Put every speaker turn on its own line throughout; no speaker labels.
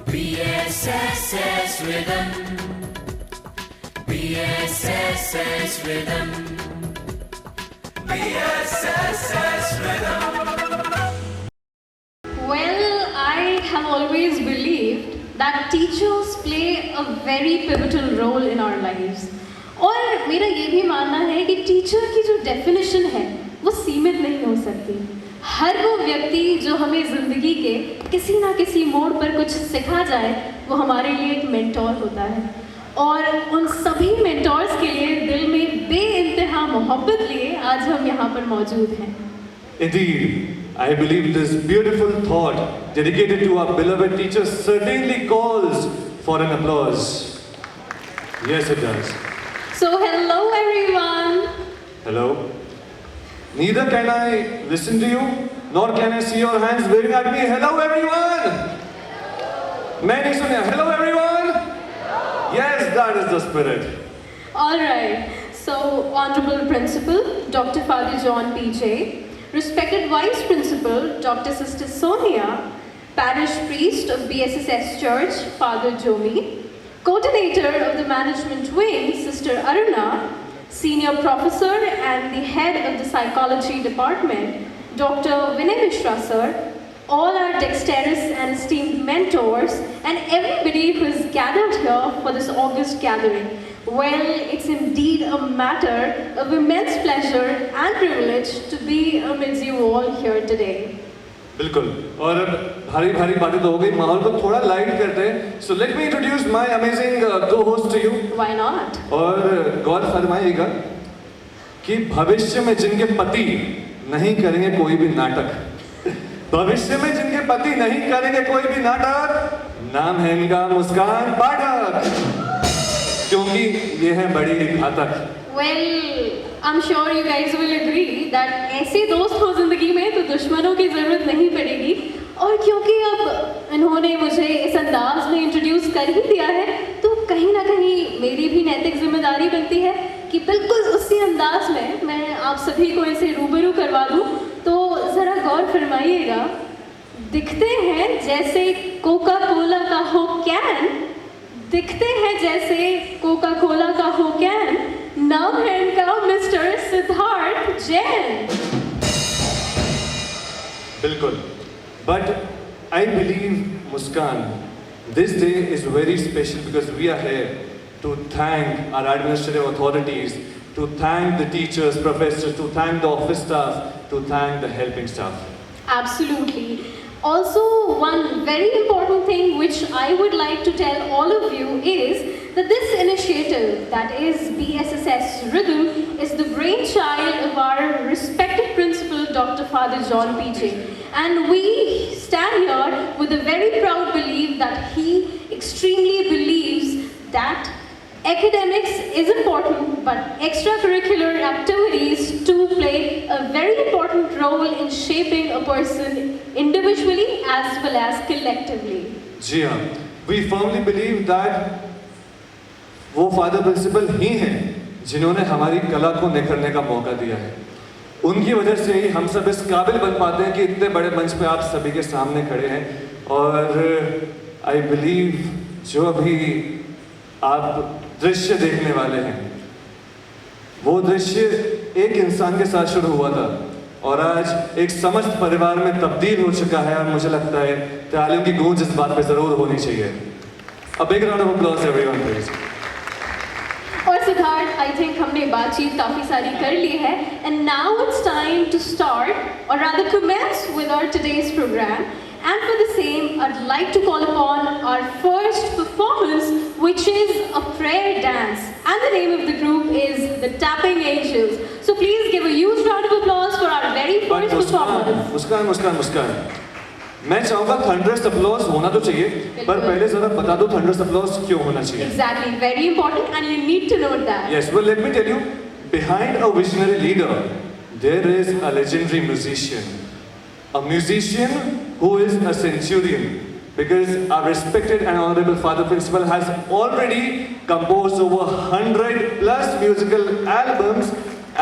BSSS Rhythm. BSSS Rhythm. BSSS Rhythm.
Well, I have always believed that teachers play a very pivotal role in our lives. और मेरा ये भी मानना है कि टीचर की जो डेफिनेशन है वो सीमित नहीं हो सकती। हर वो व्यक्ति जो हमें ज़िंदगी के किसी ना किसी मोड़ पर कुछ सिखा जाए वो हमारे लिए एक मेंटोर होता है। और उन सभी मेंटोर्स के लिए दिल में बेइंतहा मोहब्बत लिए आज हम यहाँ पर मौजूद हैं।
Indeed, I believe this beautiful thought dedicated to our beloved teachers certainly calls for an applause. Yes, it does.
So hello everyone.
Hello. Neither can I listen to you, nor can I see your hands waving at me. Hello, everyone. मैं नहीं सुना. Hello, everyone. Yes, that is the spirit.
All right. So, Honorable Principal, Dr. Father John P.J., respected Vice Principal, Dr. Sister Sonia, Parish Priest of BSSS Church, Father Jomi, Coordinator of the Management Wing, Sister Aruna, Senior Professor and the Head of the Psychology Department, Dr. Vinay Mishra Sir, all our dexterous and esteemed mentors, and everybody who is gathered here for this August gathering. Well, it's indeed a matter of immense pleasure and privilege to be amidst you all here today.
बिल्कुल. और भारी भारी बातें तो हो गई. माहौल को थोड़ा लाइट करते हैं. So let me introduce my amazing co-host to you.
Why not?
और गौर फरमाइएगा कि भविष्य में जिनके पति नहीं करेंगे कोई भी नाटक, भविष्य में जिनके पति नहीं करेंगे कोई भी नाटक, नाम है इनका मुस्कान पाठक, क्योंकि ये है बड़ी घातक.
Well, I'm sure you guys will agree that ऐसे दोस्त हो जिंदगी में तो दुश्मनों की जरूरत नहीं पड़ेगी. और क्योंकि अब इन्होंने मुझे इस अंदाज में इंट्रोड्यूस कर ही दिया है तो कहीं ना कहीं मेरी भी नैतिक जिम्मेदारी बनती है कि बिल्कुल उसी अंदाज में मैं आप सभी को इसे रूबरू करवा दूं. तो ज़रा गौर फरमाइएगा. दिखते हैं जैसे कोका कोला का हो कैन, दिखते हैं जैसे कोका कोला का हो कैन, नाम है इनका मिस्टर सिद्धार्थ जैन.
बिल्कुल. But I believe, Muskan, this day is very special because we are here to thank our administrative authorities, to thank the teachers, professors, to thank the office staff, to thank the helping staff.
Absolutely. Also, one very important thing which I would like to tell all of you is that this initiative, that is BSSS Rhythm, is the brainchild of our respected principal, Dr. Father John P.J. And we stand here with a very proud belief that he extremely believes that academics is important, but extracurricular activities too play a very important role in shaping a person individually as well as collectively.
जी हाँ, we firmly believe that वो father principal ही हैं जिन्होंने हमारी कला को निखरने का मौका दिया है. उनकी वजह से ही हम सब इस काबिल बन पाते हैं कि इतने बड़े मंच पे आप सभी के सामने खड़े हैं. और आई बिलीव जो अभी आप दृश्य देखने वाले हैं वो दृश्य एक इंसान के साथ शुरू हुआ था और आज एक समस्त परिवार में तब्दील हो चुका है. और मुझे लगता है तालियों की गूंज इस बात पे जरूर होनी चाहिए. A big round of applause everyone please.
और सिद्धार्थ, आई थिंक हमने बातचीत काफ़ी सारी कर ली है. And now it's time to start or rather commence with our today's programme. And for the same, I'd like to call upon our first performance, which is a prayer dance. And the name of the group is the Tapping Angels. So please give a huge round of applause for our very first performance.
मुस्कान, मैं चाहूँगा thunderous applause होना तो चाहिए, पर पहले जरा बता दो थंडरस अप्लॉज क्यों होना चाहिए.
Exactly, very important, and you need to note that.
Yes, well let me tell you, behind a visionary leader, there is a legendary musician. A musician who is a centurion, because our respected and honorable Father Principal has already composed over 100+ musical albums,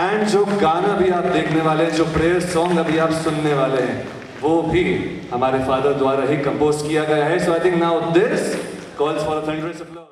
and जो गाना भी आप देखने वाले हैं, जो prayer song अभी आप सुनने वाले हैं, वो भी हमारे फादर द्वारा ही कंपोज किया गया है. So I think now this calls for a thunderous applause.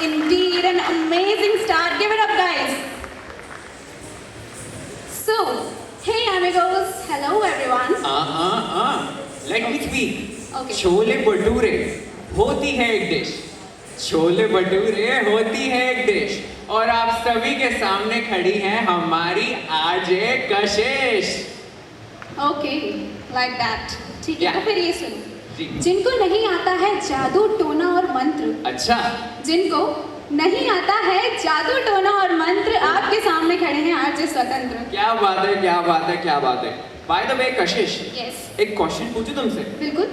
Indeed, an amazing start. Give it up, guys. So, hey amigos, hello everyone.
Let me speak.
Okay.
Chole bhature होती है एक डिश. छोले भटूरे होती है एक डिश. और आप सभी के सामने खड़ी हैं हमारी RJ Kashish.
Okay, like that. ठीक है,
Yeah.
तो फिर ये सुनो.
जी.
जिनको नहीं आता है जादू टोना और मंत्र,
अच्छा.
जिनको नहीं आता है जादू टोना और मंत्र, आपके सामने खड़े हैं आरजे स्वतंत्र.
क्या बात है, क्या बात है, क्या बात है. By the way Kashish,
Yes,
एक क्वेश्चन पूछूं तुमसे.
बिल्कुल.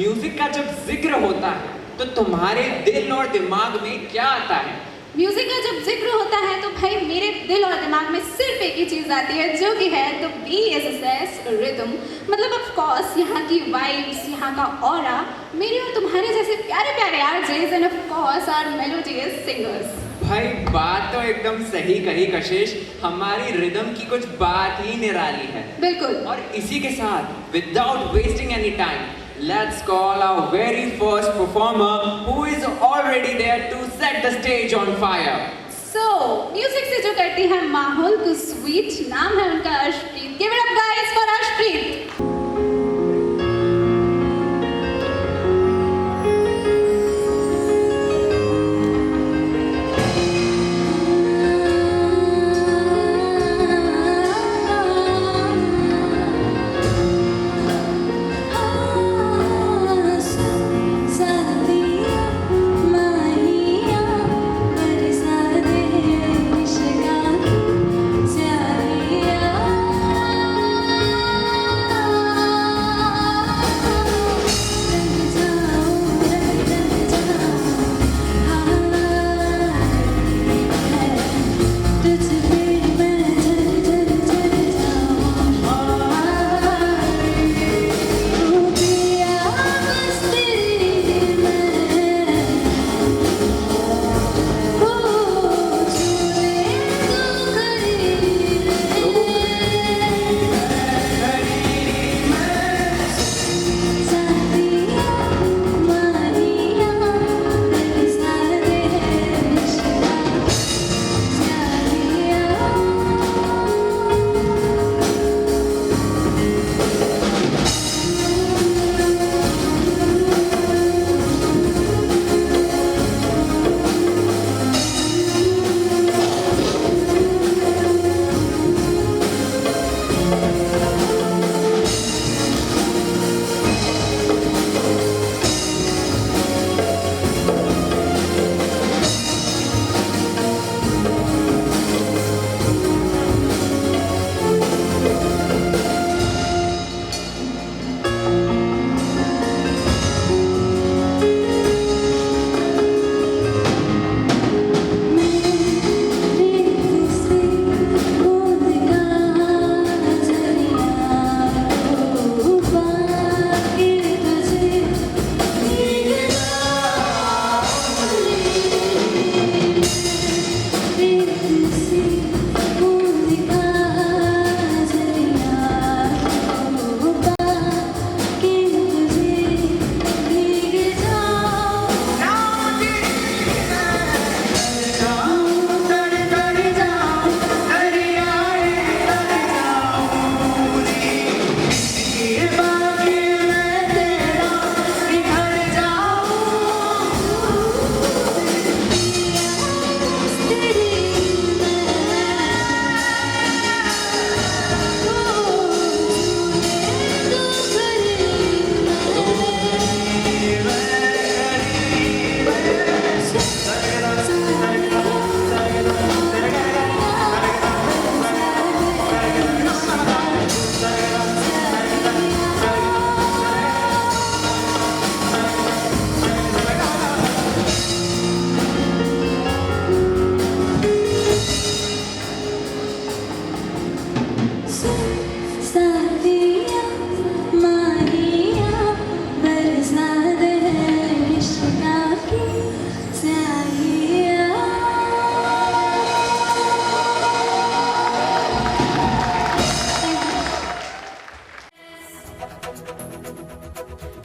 म्यूजिक का जब जिक्र होता है तो तुम्हारे दिल और दिमाग में क्या आता है?
म्यूजिक का जब जिक्र होता है तो भाई मेरे दिल और दिमाग में सिर्फ एक ही चीज आती है, जो कि है द BSS रिदम. मतलब ऑफ कोर्स यहाँ की वाइब्स, यहाँ का ऑरा, मेरे और तुम्हारे जैसे प्यारे प्यारे RJs and of course our melodious singers.
भाई बात तो एकदम सही कही कशिश. हमारी रिदम की कुछ बात ही निराली है.
बिल्कुल.
और इसी के साथ without wasting any time, let's call our very first performer who is already there to set the stage on fire.
So, music से जो करती है माहौल को स्वीट, नाम है उनका Arshpreet. Give it up guys for Arshpreet.
Sadia,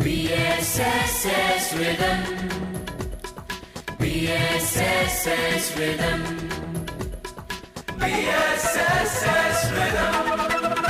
BSSS Rhythm. BSSS Rhythm. BSSS Rhythm.